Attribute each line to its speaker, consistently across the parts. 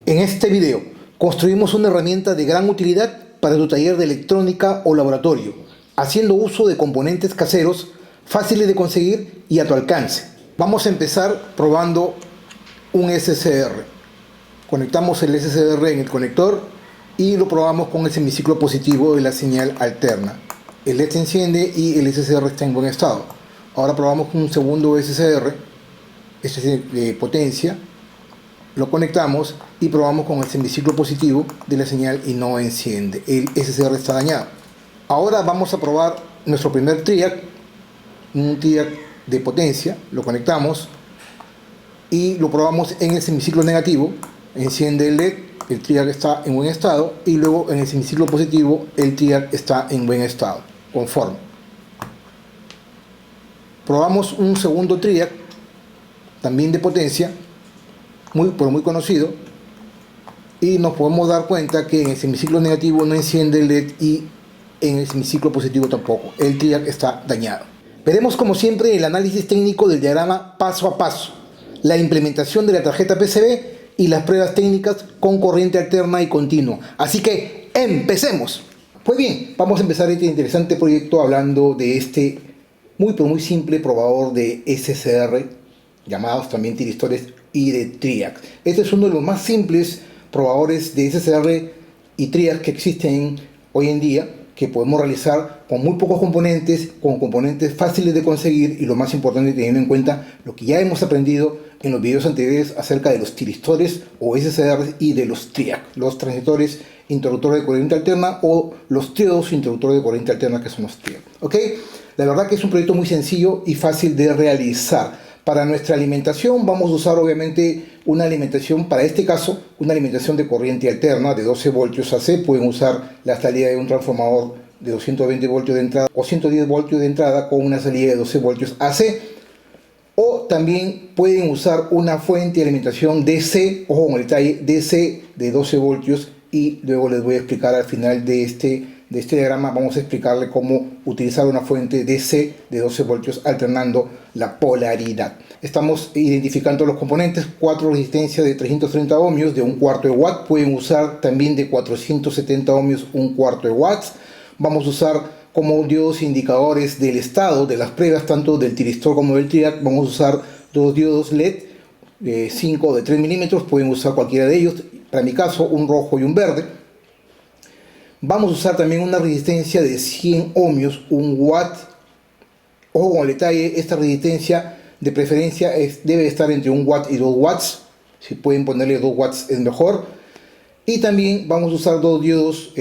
Speaker 1: En este video construimos una herramienta de gran utilidad para tu taller de electrónica o laboratorio, haciendo uso de componentes caseros fáciles de conseguir y a tu alcance. Vamos a empezar probando un SCR. Conectamos el SCR en el conector y lo probamos con el semiciclo positivo de la señal alterna. El LED se enciende y el SCR está en buen estado. Ahora probamos un segundo SCR, este es de potencia. Lo conectamos y probamos con el semiciclo positivo de la señal y no enciende. El SCR está dañado. Ahora vamos a probar nuestro primer triac, un triac de potencia. Lo conectamos y lo probamos en el semiciclo negativo. Enciende el LED, el triac está en buen estado, y luego en el semiciclo positivo el triac está en buen estado, conforme. Probamos un segundo triac, también de potencia, muy conocido, y nos podemos dar cuenta que en el semiciclo negativo no enciende el LED y en el semiciclo positivo tampoco. El triac está dañado. Veremos como siempre el análisis técnico del diagrama paso a paso, la implementación de la tarjeta PCB y las pruebas técnicas con corriente alterna y continua. Así que ¡empecemos! Pues bien, vamos a empezar este interesante proyecto hablando de este muy simple probador de SCR, llamados también tiristores y de triac. Este es uno de los más simples probadores de SCR y triac que existen hoy en día, que podemos realizar con muy pocos componentes, con componentes fáciles de conseguir, y lo más importante, teniendo en cuenta lo que ya hemos aprendido en los videos anteriores acerca de los tiristores o SCR y de los triac, los transistores interruptores de corriente alterna o los triodos interruptores de corriente alterna, que son los triac. ¿Ok? La verdad que es un proyecto muy sencillo y fácil de realizar. Para nuestra alimentación vamos a usar obviamente una alimentación, para este caso, una alimentación de corriente alterna de 12 voltios AC. Pueden usar la salida de un transformador de 220 voltios de entrada o 110 voltios de entrada con una salida de 12 voltios AC. O también pueden usar una fuente de alimentación DC, ojo con el detalle, DC de 12 voltios, y luego les voy a explicar al final de este diagrama, vamos a explicarle cómo utilizar una fuente DC de 12 voltios alternando la polaridad. Estamos identificando los componentes: 4 resistencias de 330 ohmios de 1/4 de watt. Pueden usar también de 470 ohmios 1/4 de watts. Vamos a usar como diodos indicadores del estado de las pruebas, tanto del tiristor como del triac. Vamos a usar dos diodos LED de 5 o de 3 milímetros. Pueden usar cualquiera de ellos. Para mi caso, un rojo y un verde. Vamos a usar también una resistencia de 100 ohmios, 1 watt. Ojo con el detalle, esta resistencia de preferencia debe estar entre 1 watt y 2 watts. Si pueden ponerle 2 watts es mejor. Y también vamos a usar dos diodos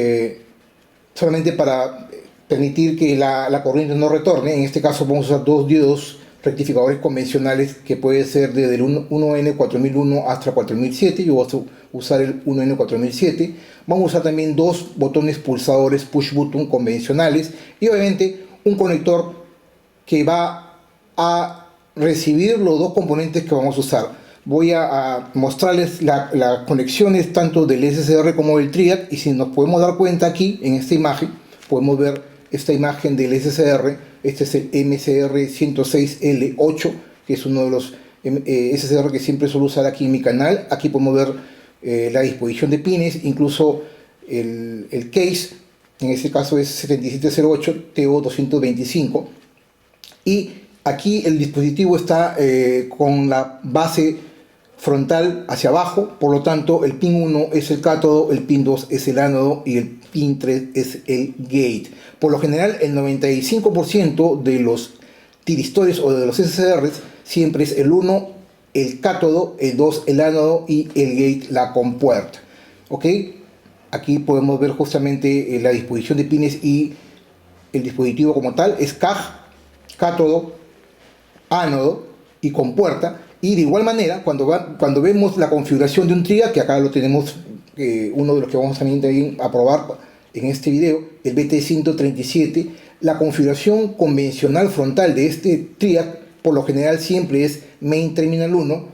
Speaker 1: solamente para permitir que la corriente no retorne. En este caso vamos a usar dos diodos rectificadores convencionales, que puede ser desde el 1N4001 hasta 4007. Yo voy a usar el 1N4007. Vamos a usar también dos botones pulsadores push button convencionales y obviamente un conector que va a recibir los dos componentes que vamos a usar. Voy a mostrarles las conexiones tanto del SCR como del triac, y si nos podemos dar cuenta aquí en esta imagen, podemos ver esta imagen del SCR. Este es el MCR106L8, que es uno de los SCR que siempre suelo usar aquí en mi canal. Aquí podemos ver la disposición de pines, incluso el case, en este caso es 7708 TO225, y aquí el dispositivo está con la base frontal hacia abajo. Por lo tanto, el pin 1 es el cátodo, el pin 2 es el ánodo y el pin 3 es el gate. Por lo general, el 95% de los tiristores o de los SCRs siempre es el 1 el cátodo, el 2 el ánodo y el gate la compuerta. ¿Ok? Aquí podemos ver justamente la disposición de pines, y el dispositivo como tal es CAJ, cátodo, ánodo y compuerta. Y de igual manera, cuando vemos la configuración de un triac, que acá lo tenemos, uno de los que vamos también a probar en este video, el BT137, la configuración convencional frontal de este triac por lo general siempre es main terminal 1,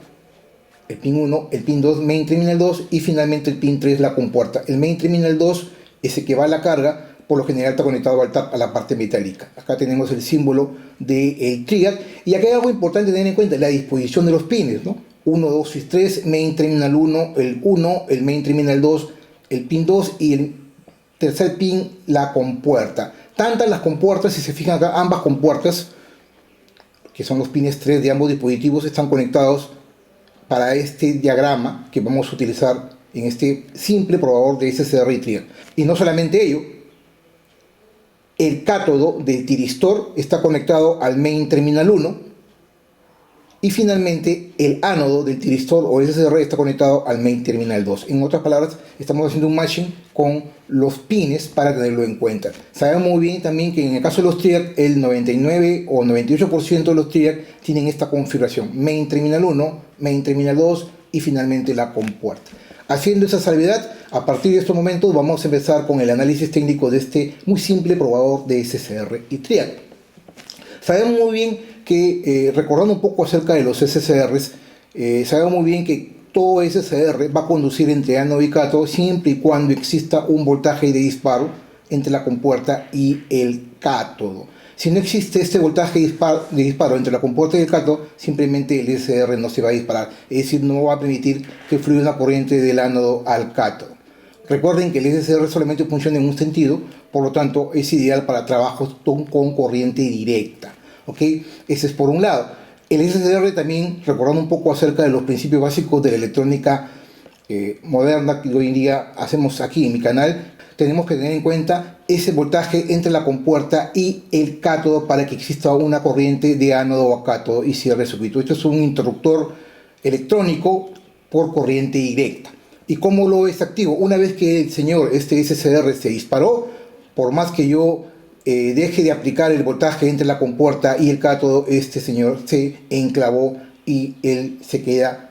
Speaker 1: el pin 1, el pin 2, main terminal 2, y finalmente el pin 3, la compuerta. El main terminal 2, ese que va a la carga, por lo general está conectado al tap, a la parte metálica. Acá tenemos el símbolo del triac, y acá hay algo importante tener en cuenta: la disposición de los pines, ¿no? 1, 2 y 3, main terminal 1, el main terminal 2, el pin 2 y el tercer pin, la compuerta. Tantas las compuertas, si se fijan acá, ambas compuertas, que son los pines 3 de ambos dispositivos, están conectados para este diagrama que vamos a utilizar en este simple probador de SSR y trigger. Y no solamente ello, el cátodo del tiristor está conectado al main terminal 1 y finalmente el ánodo del tiristor o SSR está conectado al main terminal 2. En otras palabras, estamos haciendo un matching con los pines para tenerlo en cuenta. Sabemos muy bien también que en el caso de los trigger, el 99 o 98% de los trigger tienen esta configuración: main terminal 1, main terminal 2 y finalmente la compuerta. Haciendo esa salvedad, a partir de estos momentos vamos a empezar con el análisis técnico de este muy simple probador de SSR y trigger. Sabemos muy bien que, recordando un poco acerca de los SSRs, sabemos muy bien que todo SSR va a conducir entre ánodo y cátodo siempre y cuando exista un voltaje de disparo entre la compuerta y el cátodo. Si no existe este voltaje de disparo entre la compuerta y el cátodo, simplemente el SSR no se va a disparar, es decir, no va a permitir que fluya una corriente del ánodo al cátodo. Recuerden que el SSR solamente funciona en un sentido, por lo tanto es ideal para trabajos con corriente directa. ¿Okay? Ese es por un lado. El SSR también, recordando un poco acerca de los principios básicos de la electrónica moderna que hoy en día hacemos aquí en mi canal, tenemos que tener en cuenta ese voltaje entre la compuerta y el cátodo para que exista una corriente de ánodo a cátodo y cierre el circuito. Esto es un interruptor electrónico por corriente directa. ¿Y cómo lo desactivo? Una vez que el señor, este SSR, se disparó, por más que yo deje de aplicar el voltaje entre la compuerta y el cátodo, este señor se enclavó y él se queda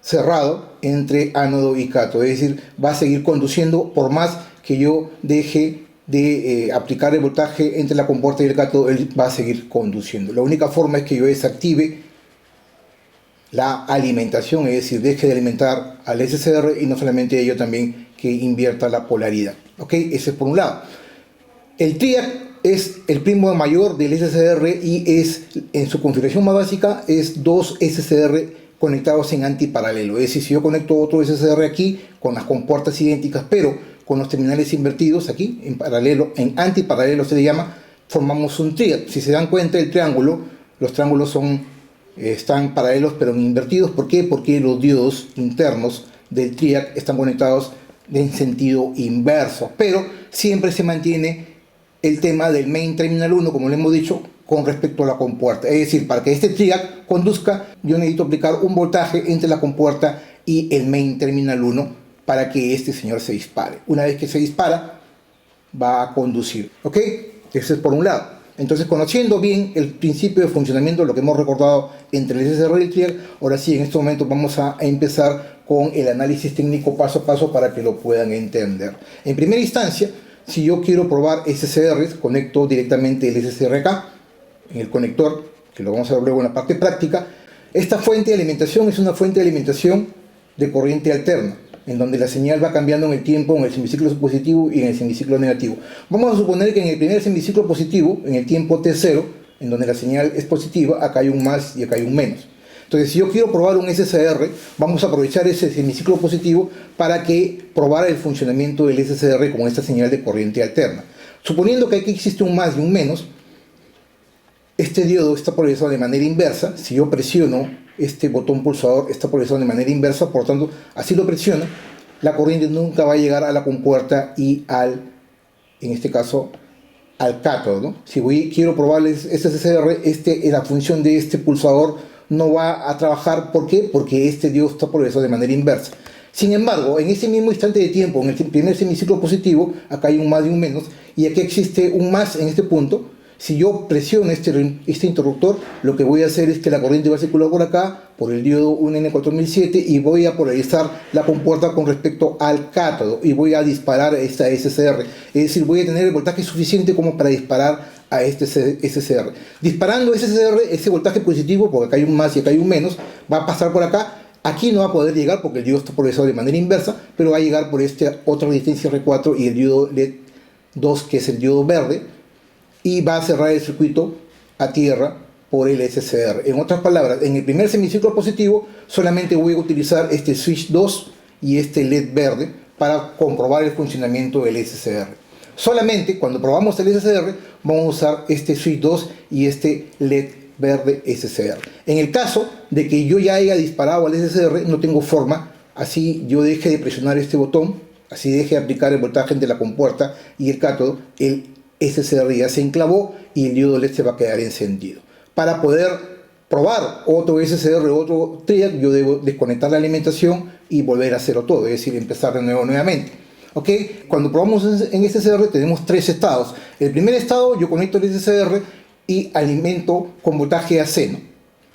Speaker 1: cerrado entre ánodo y cátodo, es decir, va a seguir conduciendo por más que yo deje de aplicar el voltaje entre la compuerta y el cátodo, él va a seguir conduciendo. La única forma es que yo desactive la alimentación, es decir, deje de alimentar al SSR y no solamente ello, también que invierta la polaridad. ¿Ok? Ese es por un lado. El trigger es el primo mayor del SSR y es, en su configuración más básica, es dos SSR conectados en antiparalelo. Es decir, si yo conecto otro SSR aquí con las compuertas idénticas, pero con los terminales invertidos aquí, en paralelo, en antiparalelo se le llama, formamos un trigger. Si se dan cuenta, el triángulo, los triángulos están paralelos pero invertidos. ¿Por qué? Porque los diodos internos del trigger están conectados en sentido inverso, pero siempre se mantiene el tema del main terminal 1, como le hemos dicho, con respecto a la compuerta. Es decir, para que este trigger conduzca, yo necesito aplicar un voltaje entre la compuerta y el main terminal 1 para que este señor se dispare. Una vez que se dispara, va a conducir. ¿Ok? Ese es por un lado. Entonces, conociendo bien el principio de funcionamiento, lo que hemos recordado entre el SSR y el trigger, ahora sí, en este momento vamos a empezar con el análisis técnico paso a paso para que lo puedan entender. En primera instancia, si yo quiero probar SSRs, conecto directamente el SSR acá, en el conector, que lo vamos a ver luego en la parte práctica. Esta fuente de alimentación es una fuente de alimentación de corriente alterna, en donde la señal va cambiando en el tiempo en el semiciclo positivo y en el semiciclo negativo. Vamos a suponer que en el primer semiciclo positivo, en el tiempo T0, en donde la señal es positiva, acá hay un más y acá hay un menos. Entonces, si yo quiero probar un SSR, vamos a aprovechar ese semiciclo positivo para que probar el funcionamiento del SSR con esta señal de corriente alterna. Suponiendo que aquí existe un más y un menos, este diodo está polarizado de manera inversa. Si yo presiono este botón pulsador, está polarizado de manera inversa, por lo tanto, así lo presiono, la corriente nunca va a llegar a la compuerta y en este caso, al cátodo, ¿no? Si quiero probar este SSR, la función de este pulsador no va a trabajar. ¿Por qué? Porque este diodo está polarizado de manera inversa. Sin embargo, en ese mismo instante de tiempo, en el primer semiciclo positivo, acá hay un más y un menos, y aquí existe un más en este punto. Si yo presiono este interruptor, lo que voy a hacer es que la corriente va a circular por acá, por el diodo 1N4007, y voy a polarizar la compuerta con respecto al cátodo, y voy a disparar esta SSR. Es decir, voy a tener el voltaje suficiente como para disparar a este SSR. Disparando SSR, ese voltaje positivo, porque acá hay un más y acá hay un menos, va a pasar por acá. Aquí no va a poder llegar porque el diodo está polarizado de manera inversa, pero va a llegar por esta otra resistencia R4 y el diodo LED 2, que es el diodo verde, y va a cerrar el circuito a tierra por el SCR. En otras palabras, en el primer semiciclo positivo solamente voy a utilizar este switch 2 y este LED verde para comprobar el funcionamiento del SCR. Solamente cuando probamos el SCR vamos a usar este switch 2 y este LED verde SCR. En el caso de que yo ya haya disparado al SCR, no tengo forma, así yo deje de presionar este botón, así deje de aplicar el voltaje entre la compuerta y el cátodo, el SCR ya se enclavó y el diodo LED se va a quedar encendido. Para poder probar otro SCR o otro triac, yo debo desconectar la alimentación y volver a hacerlo todo, es decir, empezar de nuevo nuevamente. ¿Ok? Cuando probamos en SCR tenemos tres estados. El primer estado, yo conecto el SCR y alimento con voltaje AC, ¿no?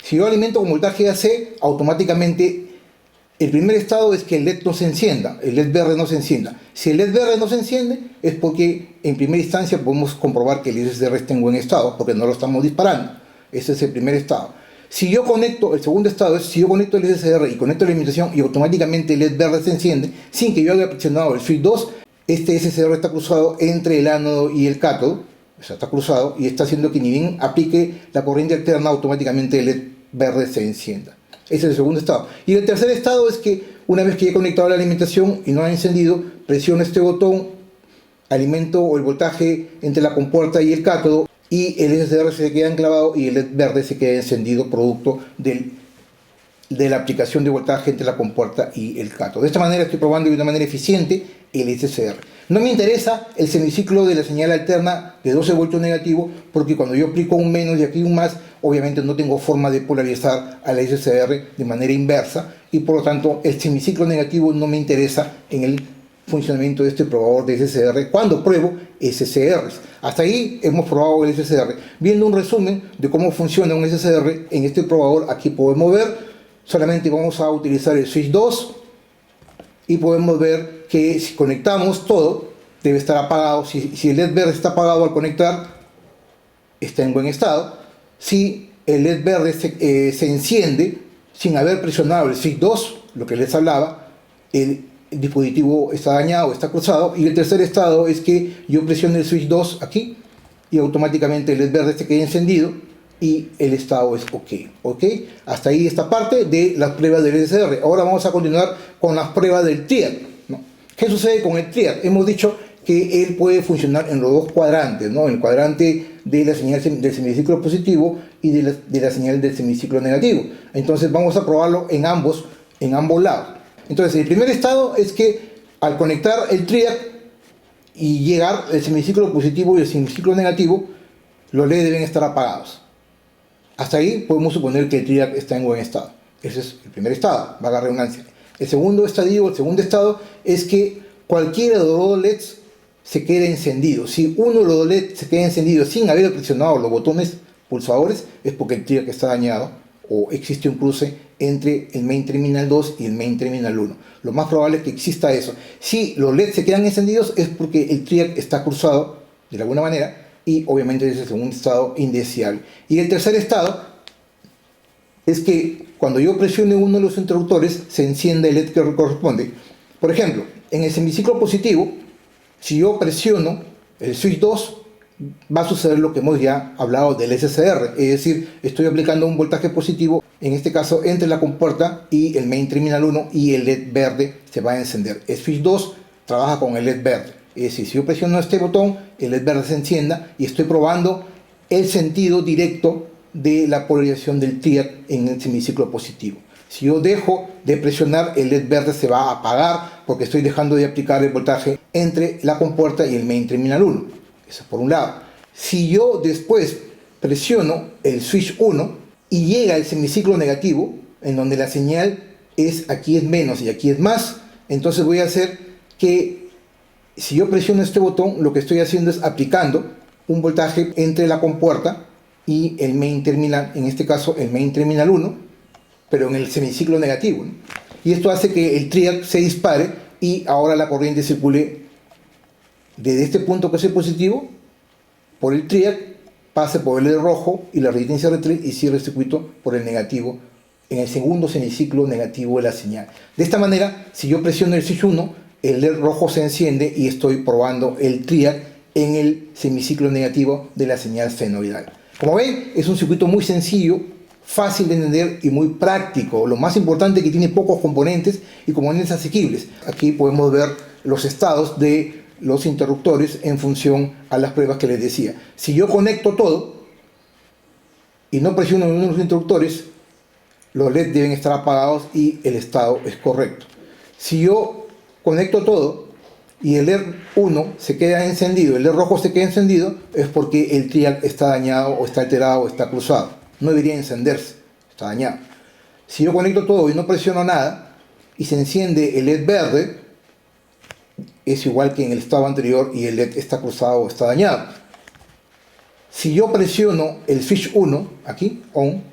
Speaker 1: Si yo alimento con voltaje AC, automáticamente el primer estado es que el LED no se encienda, el LED verde no se encienda. Si el LED verde no se enciende, es porque en primera instancia podemos comprobar que el SCR está en buen estado, porque no lo estamos disparando. Ese es el primer estado. Si yo conecto, el segundo estado es si yo conecto el SCR y conecto la alimentación y automáticamente el LED verde se enciende, sin que yo haya presionado el switch 2, este SCR está cruzado entre el ánodo y el cátodo, o sea, está cruzado y está haciendo que ni bien aplique la corriente alterna, automáticamente el LED verde se encienda. Ese es el segundo estado. Y el tercer estado es que una vez que he conectado la alimentación y no ha encendido, presiono este botón, alimento el voltaje entre la compuerta y el cátodo, y el SCR se queda enclavado y el LED verde se queda encendido producto de la aplicación de voltaje entre la compuerta y el cátodo. De esta manera estoy probando de una manera eficiente el SCR. No me interesa el semiciclo de la señal alterna de 12 voltios negativo, porque cuando yo aplico un menos y aquí un más, obviamente no tengo forma de polarizar al SCR de manera inversa, y por lo tanto el semiciclo negativo no me interesa en el funcionamiento de este probador de SCR cuando pruebo SCRs. Hasta ahí hemos probado el SCR. Viendo un resumen de cómo funciona un SCR en este probador, aquí podemos ver, solamente vamos a utilizar el switch 2 y podemos ver que si conectamos todo, debe estar apagado. Si el LED verde está apagado al conectar, está en buen estado. Si el LED verde se enciende sin haber presionado el switch 2, lo que les hablaba, el dispositivo está dañado, está cruzado. Y el tercer estado es que yo presiono el switch 2 aquí y automáticamente el LED verde se queda encendido y el estado es ok. Hasta ahí esta parte de las pruebas del SCR. Ahora vamos a continuar con las pruebas del triac, ¿no? ¿Qué sucede con el triac? Hemos dicho que él puede funcionar en los dos cuadrantes, ¿no? En el cuadrante de la señal del semiciclo positivo y de la señal del semiciclo negativo. Entonces vamos a probarlo en ambos lados. Entonces el primer estado es que al conectar el triac y llegar el semiciclo positivo y el semiciclo negativo, los LED deben estar apagados. Hasta ahí podemos suponer que el triac está en buen estado. Ese es el primer estado, valga la redundancia. El segundo estado es que cualquiera de los dos LEDs se quede encendido. Si uno de los dos LEDs se queda encendido sin haber presionado los botones pulsadores, es porque el triac está dañado o existe un cruce entre el main terminal 2 y el main terminal 1. Lo más probable es que exista eso. Si los LEDs se quedan encendidos es porque el triac está cruzado de alguna manera, y obviamente es el segundo estado indeseable. Y el tercer estado es que cuando yo presione uno de los interruptores se encienda el LED que corresponde. Por ejemplo, en el semiciclo positivo, si yo presiono el switch 2, va a suceder lo que hemos ya hablado del SCR, es decir, estoy aplicando un voltaje positivo, en este caso entre la compuerta y el main terminal 1, y el LED verde se va a encender. El switch 2 trabaja con el LED verde. Es decir, si yo presiono este botón, el LED verde se encienda y estoy probando el sentido directo de la polarización del triac en el semiciclo positivo. Si yo dejo de presionar, el LED verde se va a apagar porque estoy dejando de aplicar el voltaje entre la compuerta y el main terminal 1. Eso es por un lado. Si yo después presiono el switch 1 y llega el semiciclo negativo, en donde la señal es aquí es menos y aquí es más, entonces voy a hacer que si yo presiono este botón, lo que estoy haciendo es aplicando un voltaje entre la compuerta y el main terminal, en este caso el main terminal 1, pero en el semiciclo negativo, ¿no? Y esto hace que el triac se dispare y ahora la corriente circule desde este punto que es el positivo, por el triac, pase por el LED rojo y la resistencia R3 y cierre el circuito por el negativo en el segundo semiciclo negativo de la señal. De esta manera, si yo presiono el switch 1, el LED rojo se enciende y estoy probando el triac en el semiciclo negativo de la señal senoidal. Como ven, es un circuito muy sencillo, fácil de entender y muy práctico. Lo más importante es que tiene pocos componentes y componentes asequibles. Aquí podemos ver los estados de los interruptores en función a las pruebas que les decía. Si yo conecto todo y no presiono ninguno de los interruptores, los LED deben estar apagados y el estado es correcto. Si yo conecto todo y el LED 1 se queda encendido, el LED rojo se queda encendido, es porque el trial está dañado o está alterado o está cruzado. No debería encenderse, está dañado. Si yo conecto todo y no presiono nada y se enciende el LED verde, es igual que en el estado anterior y el LED está cruzado o está dañado. Si yo presiono el switch 1, aquí, on,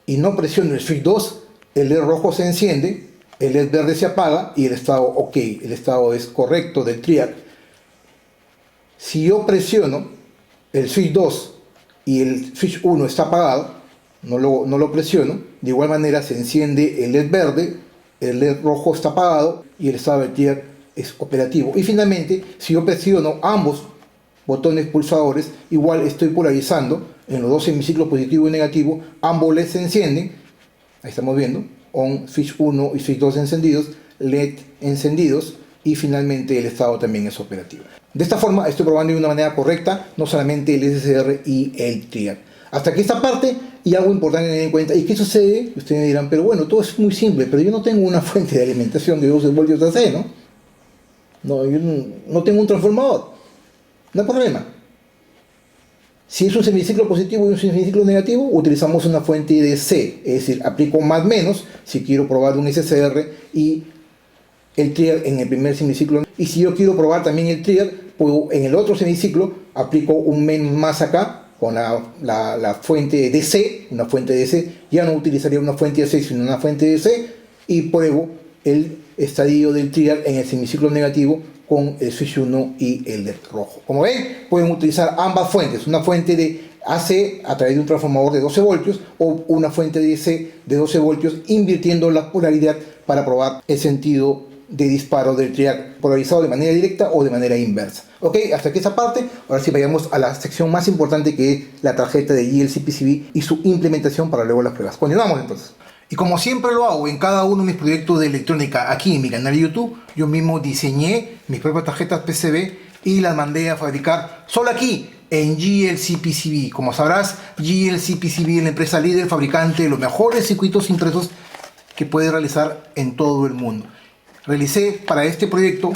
Speaker 1: y no presiono el switch 2, el LED rojo se enciende, el LED verde se apaga y el estado ok, el estado es correcto del trial. Si yo presiono el switch 2 y el switch 1 está apagado, no lo presiono, de igual manera se enciende el LED verde, el LED rojo está apagado y el estado del trial es operativo. Y finalmente, si yo presiono ambos botones pulsadores, igual estoy polarizando en los dos semiciclos positivo y negativo, ambos LEDs se encienden, ahí estamos viendo, on, switch 1 y switch 2 encendidos, LED encendidos y finalmente el estado también es operativo. De esta forma estoy probando de una manera correcta, no solamente el SSR y el trial. Hasta aquí esta parte, y algo importante tener en cuenta. ¿Y qué sucede? Ustedes me dirán, pero bueno, todo es muy simple, pero yo no tengo una fuente de alimentación de 12 voltios AC, ¿no? Yo no tengo un transformador. No hay problema. Si es un semiciclo positivo y un semiciclo negativo, utilizamos una fuente DC, es decir, aplico más menos si quiero probar un SSR y el trial en el primer semiciclo. Y si yo quiero probar también el trial, puedo en el otro semiciclo aplico un menos más acá con la fuente DC, una fuente DC. Ya no utilizaría una fuente AC sino una fuente DC y pruebo el estadio del trial en el semiciclo negativo con el switch 1 y el LED rojo. Como ven, pueden utilizar ambas fuentes, una fuente de AC a través de un transformador de 12 voltios o una fuente de DC de 12 voltios invirtiendo la polaridad para probar el sentido de disparo del trial polarizado de manera directa o de manera inversa. Ok, hasta aquí esa parte. Ahora sí vayamos a la sección más importante, que es la tarjeta de GLC-PCB y su implementación para luego las pruebas. Continuamos entonces. Y como siempre lo hago en cada uno de mis proyectos de electrónica aquí en mi canal de YouTube, yo mismo diseñé mis propias tarjetas PCB y las mandé a fabricar solo aquí en GLC-PCB. Como sabrás, GLC-PCB es la empresa líder fabricante de los mejores circuitos impresos que puedes realizar en todo el mundo. Realicé para este proyecto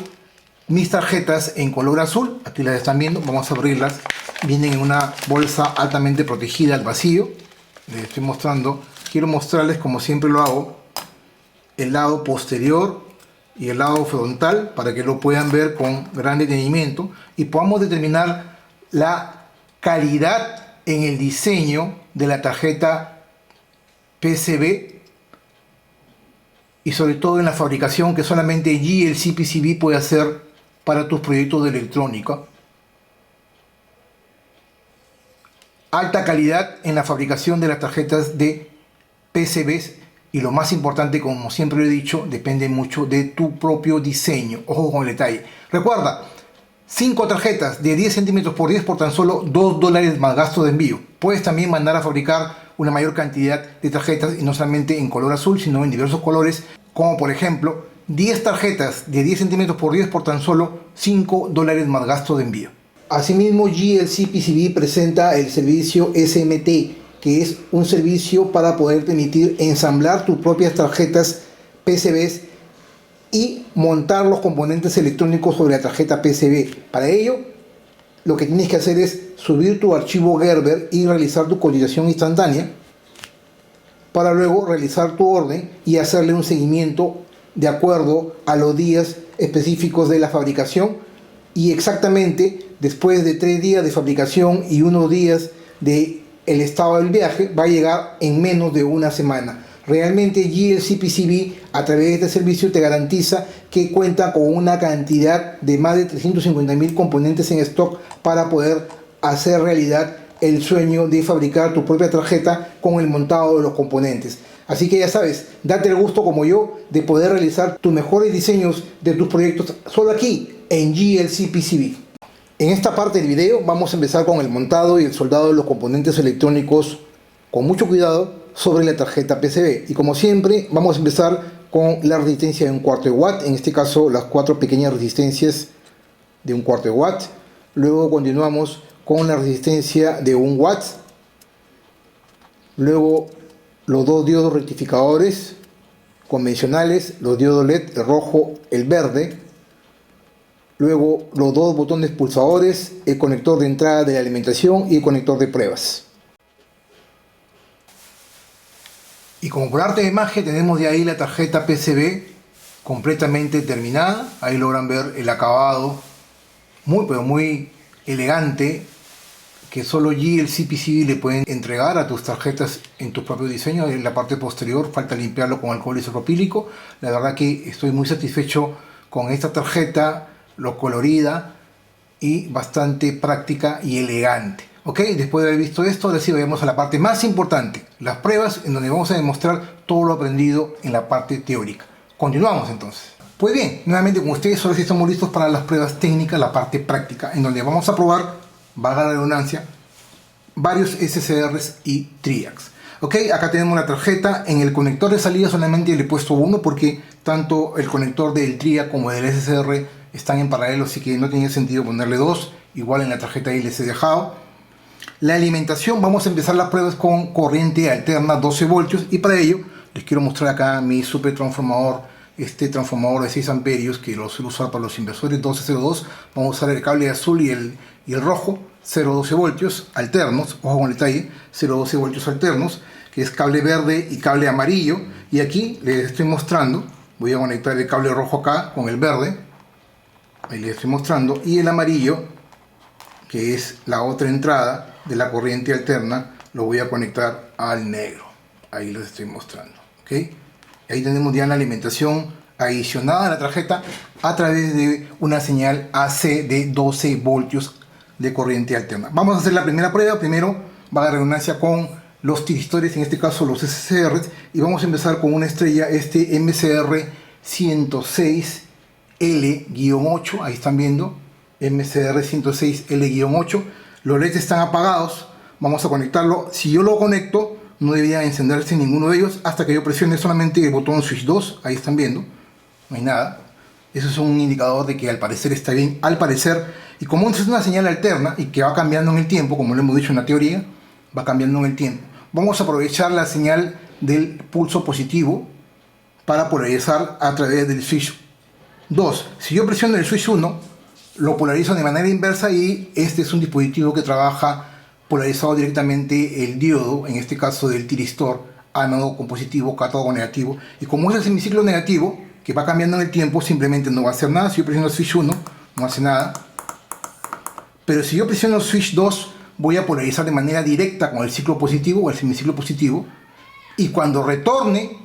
Speaker 1: mis tarjetas en color azul, aquí las están viendo, vamos a abrirlas. Vienen en una bolsa altamente protegida al vacío. Les estoy mostrando. Quiero mostrarles, como siempre lo hago, el lado posterior y el lado frontal para que lo puedan ver con gran detenimiento y podamos determinar la calidad en el diseño de la tarjeta PCB y sobre todo en la fabricación que solamente GLC-PCB puede hacer para tus proyectos de electrónica. Alta calidad en la fabricación de las tarjetas de PCBs y lo más importante, como siempre lo he dicho, depende mucho de tu propio diseño. Ojo con el detalle. Recuerda, 5 tarjetas de 10 centímetros por 10 por tan solo $2 más gasto de envío. Puedes también mandar a fabricar una mayor cantidad de tarjetas y no solamente en color azul, sino en diversos colores, como por ejemplo 10 tarjetas de 10 centímetros por 10 por tan solo $5 más gasto de envío. Asimismo, GLC-PCB presenta el servicio SMT, que es un servicio para poder permitir ensamblar tus propias tarjetas PCBs y montar los componentes electrónicos sobre la tarjeta PCB. Para ello, lo que tienes que hacer es subir tu archivo Gerber y realizar tu cotización instantánea para luego realizar tu orden y hacerle un seguimiento de acuerdo a los días específicos de la fabricación, y exactamente después de 3 días de fabricación y unos días de el estado del viaje va a llegar en menos de una semana. Realmente GLC-PCB a través de este servicio te garantiza que cuenta con una cantidad de más de 350.000 componentes en stock para poder hacer realidad el sueño de fabricar tu propia tarjeta con el montado de los componentes. Así que ya sabes, date el gusto como yo de poder realizar tus mejores diseños de tus proyectos solo aquí en GLC-PCB. En esta parte del video vamos a empezar con el montado y el soldado de los componentes electrónicos con mucho cuidado sobre la tarjeta PCB. Y como siempre vamos a empezar con la resistencia de 1/4 de watt, en este caso las 4 pequeñas resistencias de 1/4 de watt. Luego continuamos con la resistencia de 1 watt. Luego los dos diodos rectificadores convencionales, los diodos LED, el rojo, el verde. Luego los dos botones pulsadores, el conector de entrada de la alimentación y el conector de pruebas. Y como por arte de magia tenemos de ahí la tarjeta PCB completamente terminada. Ahí logran ver el acabado muy elegante, que solo GLC PCB le pueden entregar a tus tarjetas en tu propio diseño. En la parte posterior falta limpiarlo con alcohol isopropílico. La verdad que estoy muy satisfecho con esta tarjeta, lo colorida y bastante práctica y elegante. Ok, después de haber visto esto, ahora sí vayamos a la parte más importante, las pruebas, en donde vamos a demostrar todo lo aprendido en la parte teórica. Continuamos entonces. Pues bien, nuevamente con ustedes, ahora sí estamos listos para las pruebas técnicas, la parte práctica, en donde vamos a probar, valga la redundancia, varios SSRs y TRIACs. Ok, acá tenemos la tarjeta. En el conector de salida solamente le he puesto uno porque tanto el conector del TRIAC como del SSR están en paralelo, así que no tenía sentido ponerle dos. Igual en la tarjeta ahí les he dejado. La alimentación, vamos a empezar las pruebas con corriente alterna 12 voltios, y para ello les quiero mostrar acá mi super transformador, este transformador de 6 amperios que lo suelo usar para los inversores 1202. Vamos a usar el cable azul y el rojo, 0,12 voltios alternos, ojo con el detalle, 0,12 voltios alternos, que es cable verde y cable amarillo. Y aquí les estoy mostrando, voy a conectar el cable rojo acá con el verde, ahí les estoy mostrando, y el amarillo, que es la otra entrada de la corriente alterna, lo voy a conectar al negro. Ahí les estoy mostrando. ¿Okay? Ahí tenemos ya la alimentación adicionada a la tarjeta a través de una señal AC de 12 voltios de corriente alterna. Vamos a hacer la primera prueba. Primero va a redundancia con los tiristores, en este caso los SSRs, y vamos a empezar con una estrella, este MCR 106L-8. Ahí están viendo, MCR 106L-8. Los LEDs están apagados. Vamos a conectarlo. Si yo lo conecto, no debería encenderse ninguno de ellos hasta que yo presione solamente el botón switch 2. Ahí están viendo, no hay nada. Eso es un indicador de que al parecer está bien. Al parecer, y como es una señal alterna y que va cambiando en el tiempo, como lo hemos dicho en la teoría, va cambiando en el tiempo, vamos a aprovechar la señal del pulso positivo para polarizar a través del switch 2. Si yo presiono el switch 1, lo polarizo de manera inversa, y este es un dispositivo que trabaja polarizado directamente el diodo, en este caso del tiristor, ánodo con positivo, cátodo con negativo. Y como es el semiciclo negativo, que va cambiando en el tiempo, simplemente no va a hacer nada. Si yo presiono el switch 1, no hace nada. Pero si yo presiono el switch 2, voy a polarizar de manera directa con el ciclo positivo o el semiciclo positivo. Y cuando retorne,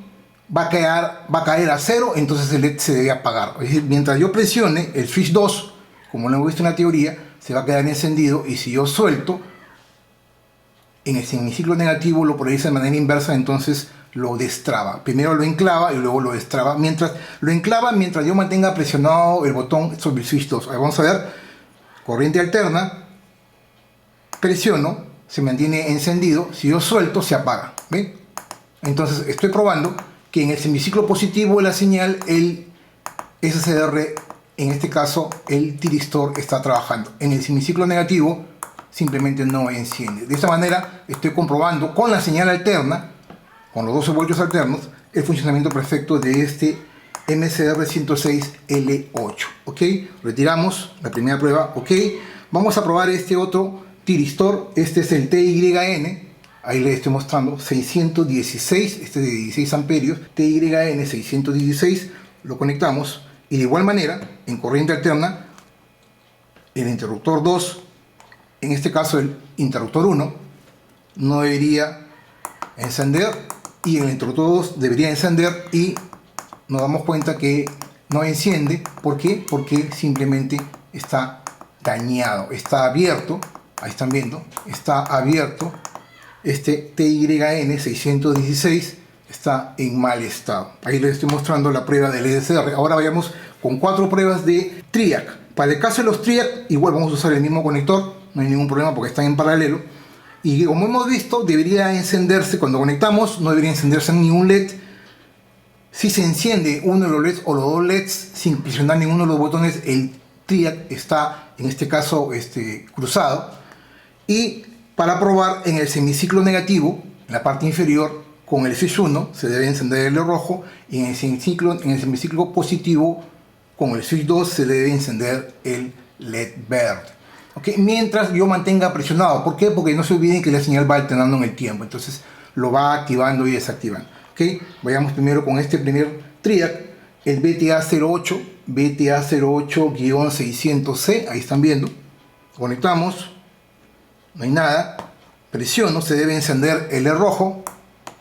Speaker 1: va a caer a cero, entonces el LED se debe apagar. Es decir, mientras yo presione el switch 2, como lo hemos visto en la teoría, se va a quedar encendido, y si yo suelto, en el semiciclo negativo lo polariza de manera inversa, entonces lo destraba. Primero lo enclava y luego lo destraba. Mientras yo mantenga presionado el botón sobre el switch 2. Ahí vamos a ver, corriente alterna, presiono, se mantiene encendido, si yo suelto se apaga. ¿Ven? Entonces estoy probando que en el semiciclo positivo de la señal, el SSR, en este caso el tiristor, está trabajando. En el semiciclo negativo simplemente no enciende. De esta manera estoy comprobando con la señal alterna, con los 12 voltios alternos, el funcionamiento perfecto de este MCR 106L8. Ok, retiramos la primera prueba. Ok, vamos a probar este otro tiristor. Este es el TYN. Ahí les estoy mostrando 616, este es de 16 amperios, TYN 616. Lo conectamos. Y de igual manera, en corriente alterna, el interruptor 2, en este caso el interruptor 1, no debería encender, y el interruptor 2 debería encender, y nos damos cuenta que no enciende. ¿Por qué? Porque simplemente está dañado, está abierto. Ahí están viendo, está abierto. Este TYN 616 está en mal estado. Ahí les estoy mostrando la prueba del SSR. Ahora vayamos con 4 pruebas de TRIAC. Para el caso de los TRIAC, igual vamos a usar el mismo conector, no hay ningún problema porque están en paralelo. Y como hemos visto, debería encenderse cuando conectamos, no debería encenderse ningún LED. Si se enciende uno de los LEDs o los dos LEDs sin presionar ninguno de los botones, el TRIAC está, en este caso, cruzado. Y para probar en el semiciclo negativo, en la parte inferior, con el switch 1 se debe encender el LED rojo, y en el semiciclo positivo, con el switch 2 se debe encender el LED verde. ¿Okay? Mientras yo mantenga presionado. ¿Por qué? Porque no se olviden que la señal va alternando en el tiempo, entonces lo va activando y desactivando. ¿Okay? Vayamos primero con este primer TRIAC, el BTA08, BTA08-600C, ahí están viendo. Conectamos, no hay nada, presiono, se debe encender el LED rojo.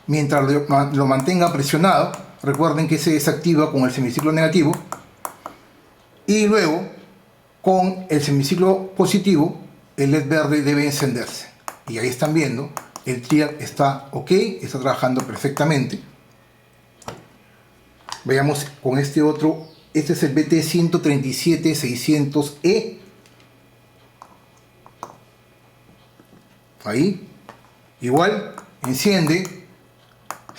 Speaker 1: Mientras lo mantenga presionado, recuerden que se desactiva con el semiciclo negativo. Y luego, con el semiciclo positivo, el LED verde debe encenderse. Y ahí están viendo, el TRIAC está ok, está trabajando perfectamente. Veamos con este otro, este es el BT137600E. Ahí, igual, enciende,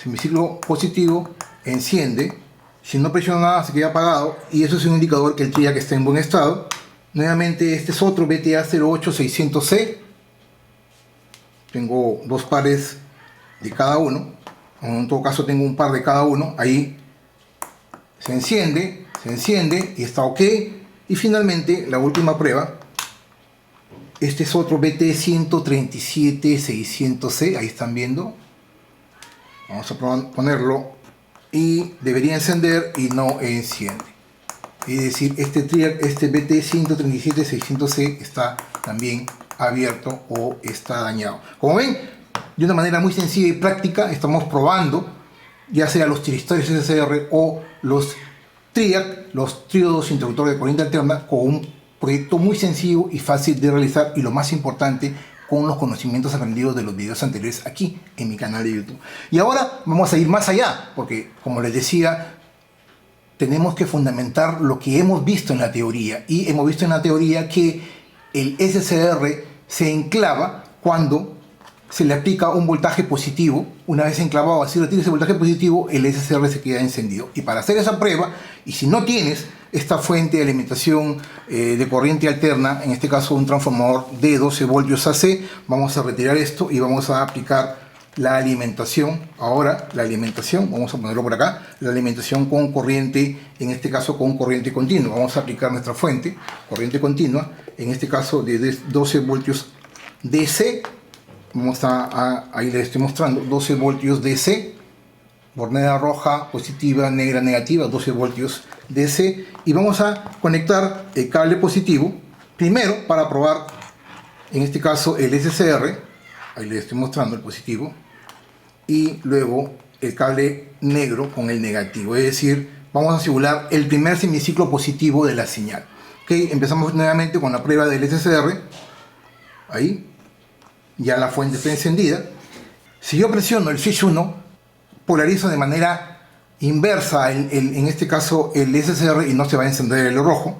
Speaker 1: semiciclo positivo, enciende. Si no presiona nada se queda apagado y eso es un indicador que el TRIAC está en buen estado. Nuevamente este es otro BTA08-600C. Tengo dos pares de cada uno, en todo caso tengo un par de cada uno. Ahí se enciende y está ok. Y finalmente la última prueba, este es otro BT137600C, ahí están viendo. Vamos a ponerlo y debería encender y no enciende. Es decir, este BT137600C está también abierto o está dañado. Como ven, de una manera muy sencilla y práctica estamos probando ya sea los tiristores SCR o los TRIAC, los triodos interruptores de corriente alterna, con un proyecto muy sencillo y fácil de realizar, y lo más importante, con los conocimientos aprendidos de los videos anteriores aquí en mi canal de YouTube. Y ahora vamos a ir más allá, porque como les decía, tenemos que fundamentar lo que hemos visto en la teoría, y hemos visto en la teoría que el SCR se enclava cuando se le aplica un voltaje positivo. Una vez enclavado, así retira ese voltaje positivo, el SCR se queda encendido. Y para hacer esa prueba, y si no tienes esta fuente de alimentación de corriente alterna, en este caso un transformador de 12 voltios AC, vamos a retirar esto y vamos a aplicar la alimentación. Ahora la alimentación, vamos a ponerlo por acá, la alimentación con corriente, en este caso con corriente continua. Vamos a aplicar nuestra fuente, corriente continua, en este caso de 12 voltios DC. Ahí les estoy mostrando 12 voltios DC, bornera roja positiva, negra negativa, 12 voltios DC, y vamos a conectar el cable positivo primero para probar, en este caso el SCR, ahí les estoy mostrando el positivo, y luego el cable negro con el negativo, es decir, vamos a simular el primer semiciclo positivo de la señal. Okay, empezamos nuevamente con la prueba del SCR, ahí. Ya la fuente está encendida. Si yo presiono el switch 1, polarizo de manera inversa en este caso el SCR y no se va a encender el rojo.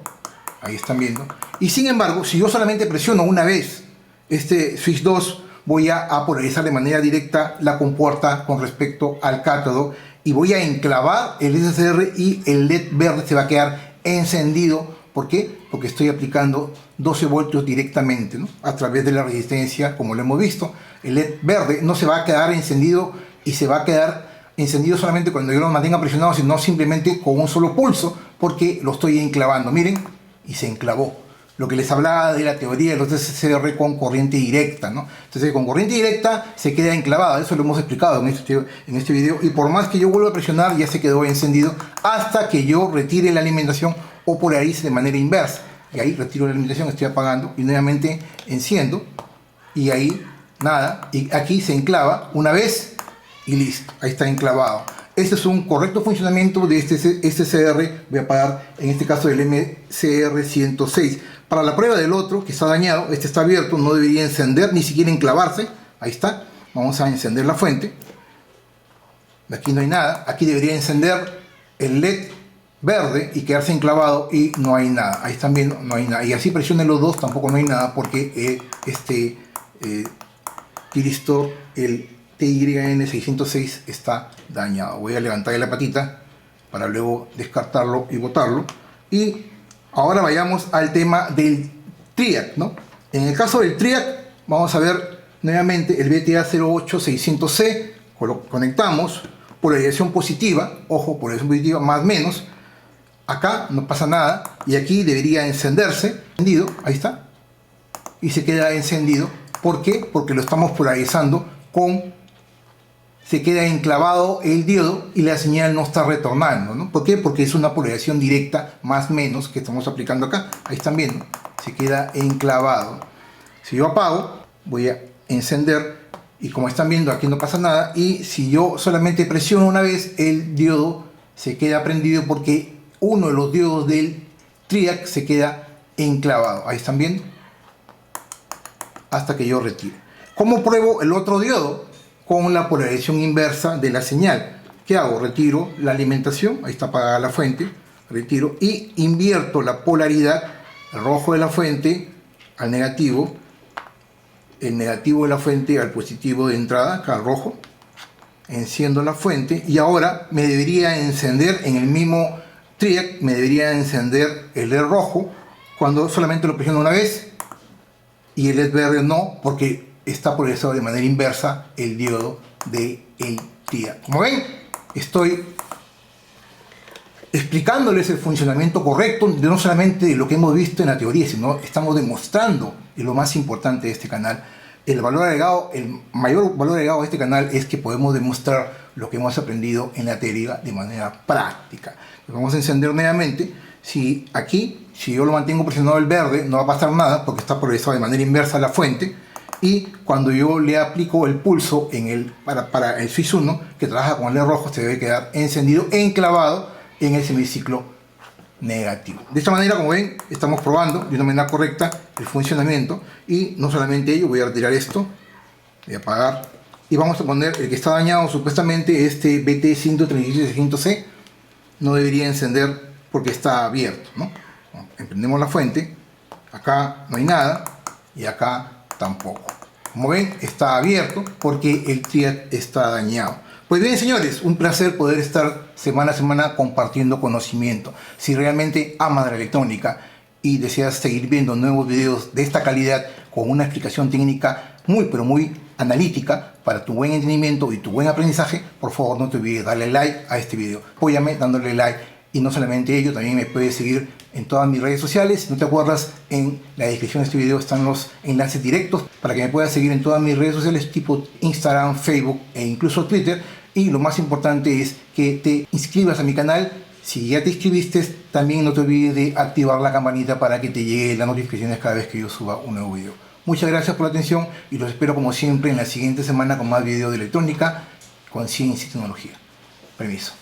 Speaker 1: Ahí están viendo. Y sin embargo, si yo solamente presiono una vez este switch 2, voy a polarizar de manera directa la compuerta con respecto al cátodo y voy a enclavar el SCR y el LED verde se va a quedar encendido. ¿Por qué? Porque estoy aplicando 12 voltios directamente, ¿no?, a través de la resistencia, como lo hemos visto. El LED verde no se va a quedar encendido y se va a quedar encendido solamente cuando yo lo mantenga presionado, sino simplemente con un solo pulso, porque lo estoy enclavando. Miren, y se enclavó. Lo que les hablaba de la teoría de los SCR con corriente directa, ¿no? Entonces, con corriente directa se queda enclavada. Eso lo hemos explicado en este video. Y por más que yo vuelva a presionar, ya se quedó encendido hasta que yo retire la alimentación o polarice de manera inversa. Y ahí retiro la alimentación, estoy apagando y nuevamente enciendo. Y ahí nada. Y aquí se enclava una vez y listo. Ahí está enclavado. Este es un correcto funcionamiento de este SCR. Voy a apagar en este caso el MCR106. Para la prueba del otro, que está dañado, este está abierto, no debería encender, ni siquiera enclavarse. Ahí está. Vamos a encender la fuente. Aquí no hay nada. Aquí debería encender el LED verde y quedarse enclavado y no hay nada. Ahí están viendo, no hay nada. Y así presione los dos, tampoco no hay nada porque este tiristor, el TYN606, está dañado. Voy a levantarle la patita para luego descartarlo y botarlo. Y ahora vayamos al tema del TRIAC, ¿no? En el caso del TRIAC, vamos a ver nuevamente el BTA08600C, lo conectamos, polarización positiva, ojo, polarización positiva más menos, acá no pasa nada, y aquí debería encenderse, encendido, ahí está, y se queda encendido. ¿Por qué? Porque lo estamos polarizando se queda enclavado el diodo y la señal no está retornando, ¿no? ¿Por qué? Porque es una polarización directa más menos que estamos aplicando acá. Ahí están viendo, se queda enclavado. Si yo apago, voy a encender y como están viendo aquí no pasa nada, y si yo solamente presiono una vez, el diodo se queda prendido porque uno de los diodos del TRIAC se queda enclavado. Ahí están viendo, hasta que yo retire. ¿Cómo pruebo el otro diodo? Con la polarización inversa de la señal. ¿Qué hago? Retiro la alimentación, ahí está apagada la fuente, retiro y invierto la polaridad, el rojo de la fuente al negativo, el negativo de la fuente al positivo de entrada, acá al rojo, enciendo la fuente y ahora me debería encender en el mismo TRIAC, me debería encender el LED rojo cuando solamente lo presiono una vez y el LED verde no, porque está polarizado de manera inversa el diodo del TRIAC. Como ven, estoy explicándoles el funcionamiento correcto, no solamente de lo que hemos visto en la teoría, sino estamos demostrando, y lo más importante de este canal, el valor agregado, el mayor valor agregado de este canal es que podemos demostrar lo que hemos aprendido en la teoría de manera práctica. Vamos a encender nuevamente. Si yo lo mantengo presionado el verde, no va a pasar nada porque está polarizado de manera inversa a la fuente. Y cuando yo le aplico el pulso para el switch 1, que trabaja con el LED rojo, se debe quedar encendido, enclavado en el semiciclo negativo. De esta manera, como ven, estamos probando de una manera correcta el funcionamiento. Y no solamente ello, voy a retirar esto, voy a apagar y vamos a poner el que está dañado, supuestamente este BT13600C no debería encender porque está abierto, ¿no? Emprendemos la fuente, acá no hay nada y acá tampoco. Como ven, está abierto porque el TRIAC está dañado. Pues bien, señores, un placer poder estar semana a semana compartiendo conocimiento. Si realmente amas la electrónica y deseas seguir viendo nuevos videos de esta calidad con una explicación técnica muy pero muy analítica para tu buen entendimiento y tu buen aprendizaje, por favor no te olvides darle like a este video. Apóyame dándole like. Y no solamente ello, también me puedes seguir en todas mis redes sociales. Si no te acuerdas, en la descripción de este video están los enlaces directos para que me puedas seguir en todas mis redes sociales tipo Instagram, Facebook e incluso Twitter. Y lo más importante es que te inscribas a mi canal. Si ya te inscribiste, también no te olvides de activar la campanita para que te lleguen las notificaciones cada vez que yo suba un nuevo video. Muchas gracias por la atención y los espero como siempre en la siguiente semana con más videos de electrónica, con ciencia y tecnología. Permiso.